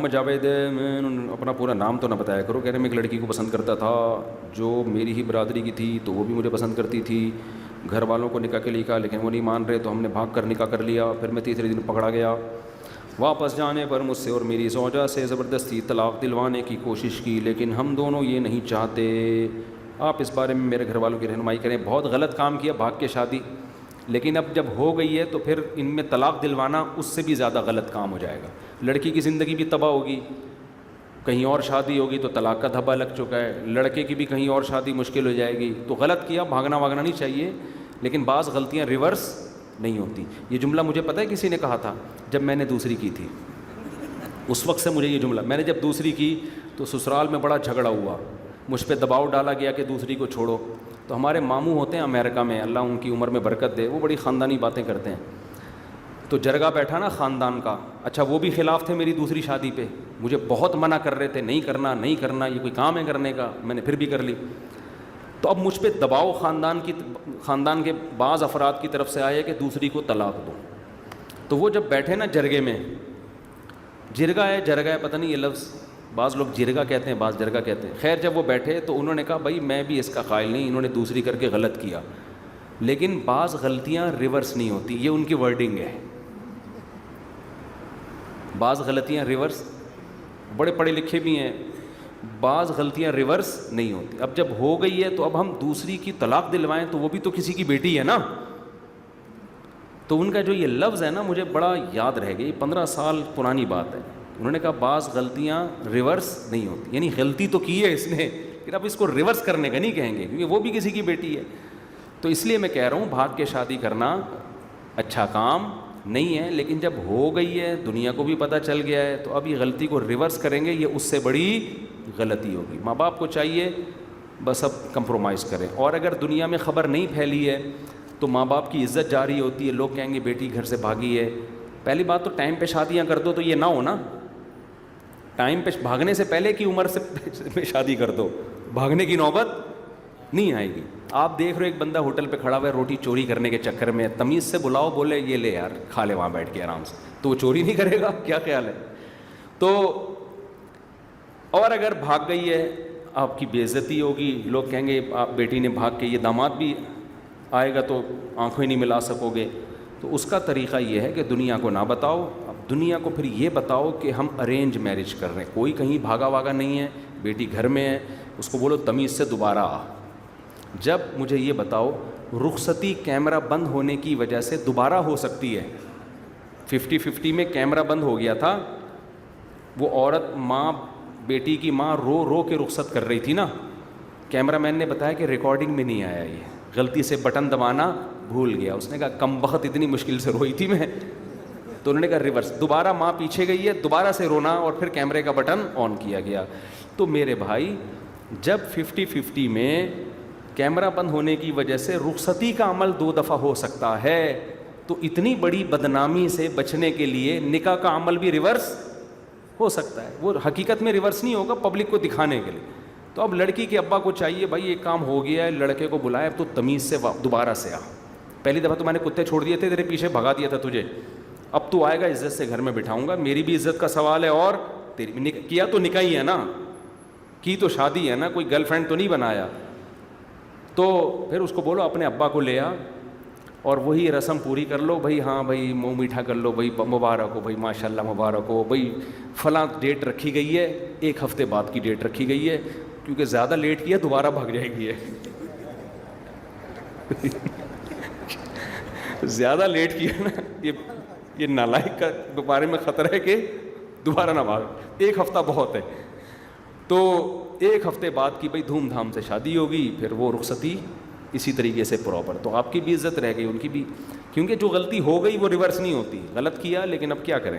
محمد جاوید ہے. میں اپنا پورا نام تو نہ بتایا کرو. کہہ رہے میں ایک لڑکی کو پسند کرتا تھا جو میری ہی برادری کی تھی, تو وہ بھی مجھے پسند کرتی تھی. گھر والوں کو نکاح کے لیے کہا لیکن وہ نہیں مان رہے, تو ہم نے بھاگ کر نکاح کر لیا. پھر میں تیسرے دن پکڑا گیا. واپس جانے پر مجھ سے اور میری زوجہ سے زبردستی طلاق دلوانے کی کوشش کی, لیکن ہم دونوں یہ نہیں چاہتے. آپ اس بارے میں میرے گھر والوں کی رہنمائی کریں. بہت غلط کام کیا بھاگ کے شادی, لیکن اب جب ہو گئی ہے تو پھر ان میں طلاق دلوانا اس سے بھی زیادہ غلط کام ہو جائے گا. لڑکی کی زندگی بھی تباہ ہوگی, کہیں اور شادی ہوگی تو طلاق کا دھبا لگ چکا ہے. لڑکے کی بھی کہیں اور شادی مشکل ہو جائے گی. تو غلط کیا, بھاگنا نہیں چاہیے, لیکن بعض غلطیاں ریورس نہیں ہوتی. یہ جملہ مجھے پتہ ہے کسی نے کہا تھا جب میں نے دوسری کی تھی. اس وقت سے مجھے یہ جملہ, میں نے جب دوسری کی تو سسرال میں بڑا جھگڑا ہوا, مجھ پہ دباؤ ڈالا گیا کہ دوسری کو چھوڑو. تو ہمارے ماموں ہوتے ہیں امریکہ میں, اللہ ان کی عمر میں برکت دے, وہ بڑی خاندانی باتیں کرتے ہیں. تو جرگہ بیٹھا نا خاندان کا, اچھا وہ بھی خلاف تھے میری دوسری شادی پہ, مجھے بہت منع کر رہے تھے نہیں کرنا, یہ کوئی کام ہے کرنے کا. میں نے پھر بھی کر لی. تو اب مجھ پہ دباؤ خاندان کے بعض افراد کی طرف سے آیا کہ دوسری کو طلاق دو. تو وہ جب بیٹھے نا جرگے میں, جرگا ہے پتہ نہیں یہ لفظ, بعض لوگ جرگا کہتے ہیں بعض جرگا کہتے ہیں. خیر جب وہ بیٹھے تو انہوں نے کہا بھائی میں بھی اس کا قائل نہیں, انہوں نے دوسری کر کے غلط کیا, لیکن بعض غلطیاں ریورس نہیں ہوتی. یہ ان کی ورڈنگ ہے, بعض غلطیاں ریورس, بڑے پڑھے لکھے بھی ہیں, بعض غلطیاں ریورس نہیں ہوتی. اب جب ہو گئی ہے تو اب ہم دوسری کی طلاق دلوائیں تو وہ بھی تو کسی کی بیٹی ہے نا. تو ان کا جو یہ لفظ ہے نا مجھے بڑا یاد رہ گئی, 15 سال پرانی بات ہے. انہوں نے کہا بعض غلطیاں ریورس نہیں ہوتی, یعنی غلطی تو کی ہے اس نے, لیکن اب اس کو ریورس کرنے کا نہیں کہیں گے کیونکہ وہ بھی کسی کی بیٹی ہے. تو اس لیے میں کہہ رہا ہوں بھاگ کے شادی کرنا اچھا کام نہیں ہے, لیکن جب ہو گئی ہے دنیا کو بھی پتہ چل گیا ہے تو اب یہ غلطی کو ریورس کریں گے, یہ اس سے بڑی غلطی ہوگی. ماں باپ کو چاہیے بس اب کمپرومائز کریں. اور اگر دنیا میں خبر نہیں پھیلی ہے تو ماں باپ کی عزت جاری ہوتی ہے, لوگ کہیں گے بیٹی گھر سے بھاگی ہے. پہلی بات تو ٹائم پہ شادیاں کر دو تو یہ نہ ہو نا, ٹائم پہ بھاگنے سے پہلے کی عمر سے شادی کر دو, بھاگنے کی نوبت نہیں آئے گی. آپ دیکھ رہے ہو ایک بندہ ہوٹل پہ کھڑا ہوا ہے روٹی چوری کرنے کے چکر میں, تمیز سے بلاؤ, بولے یہ لے یار کھا لے وہاں بیٹھ کے آرام سے, تو وہ چوری نہیں کرے گا؟ کیا خیال ہے؟ تو اور اگر بھاگ گئی ہے آپ کی بے عزتی ہوگی, لوگ کہیں گے آپ بیٹی نے بھاگ کے, یہ داماد بھی آئے گا تو آنکھیں نہیں ملا سکو گے. تو اس کا طریقہ یہ ہے کہ دنیا کو نہ بتاؤ, اب دنیا کو پھر یہ بتاؤ کہ ہم ارینج میرج کر رہے ہیں, کوئی کہیں بھاگا واگا نہیں ہے, بیٹی گھر میں ہے, اس کو بولو تمیز سے دوبارہ آ. جب مجھے یہ بتاؤ رخصتی کیمرہ بند ہونے کی وجہ سے دوبارہ ہو سکتی ہے, 50-50 میں کیمرہ بند ہو گیا تھا, وہ عورت ماں بیٹی کی ماں رو رو کے رخصت کر رہی تھی نا, کیمرہ مین نے بتایا کہ ریکارڈنگ میں نہیں آیا, یہ غلطی سے بٹن دبانا بھول گیا. اس نے کہا کم بخت اتنی مشکل سے روئی تھی میں, تو انہوں نے کہا ریورس, دوبارہ ماں پیچھے گئی ہے, دوبارہ سے رونا اور پھر کیمرے کا بٹن آن کیا گیا. تو میرے بھائی جب 50-50 میں کیمرہ بند ہونے کی وجہ سے رخصتی کا عمل 2 دفعہ ہو سکتا ہے, تو اتنی بڑی بدنامی سے بچنے کے لیے نکاح کا عمل بھی ریورس ہو سکتا ہے. وہ حقیقت میں ریورس نہیں ہوگا, پبلک کو دکھانے کے لیے. تو اب لڑکی کے ابا کو چاہیے بھائی ایک کام ہو گیا ہے, لڑکے کو بلائے, اب تو تمیز سے دوبارہ سے آ. پہلی دفعہ تو میں نے کتے چھوڑ دیے تھے, تیرے پیچھے بھگا دیا تھا تجھے, اب تو آئے گا عزت سے گھر میں بٹھاؤں گا, میری بھی عزت کا سوال ہے اور تیری بھی. کیا تو نکاح ہی ہے نا, کی تو شادی ہے نا, کوئی گرل فرینڈ تو نہیں بنایا. تو پھر اس کو بولو اپنے ابا کو لے آ اور وہی رسم پوری کر لو بھائی, ہاں بھائی منہ میٹھا کر لو, بھائی مبارک ہو, بھائی ماشاء اللہ مبارک ہو, بھائی فلاں ڈیٹ رکھی گئی ہے, 1 ہفتے بعد کی ڈیٹ رکھی گئی ہے, کیونکہ زیادہ لیٹ کیا دوبارہ بھاگ جائے گی ہے. زیادہ لیٹ کیا نا, یہ نالائق کا بارے میں خطرہ ہے کہ دوبارہ نہ بھاگ. 1 ہفتہ بہت ہے. تو 1 ہفتے بعد کی بھائی دھوم دھام سے شادی ہوگی, پھر وہ رخصتی اسی طریقے سے پراپر. تو آپ کی بھی عزت رہ گئی, ان کی بھی, کیونکہ جو غلطی ہو گئی وہ ریورس نہیں ہوتی. غلط کیا لیکن اب کیا کریں.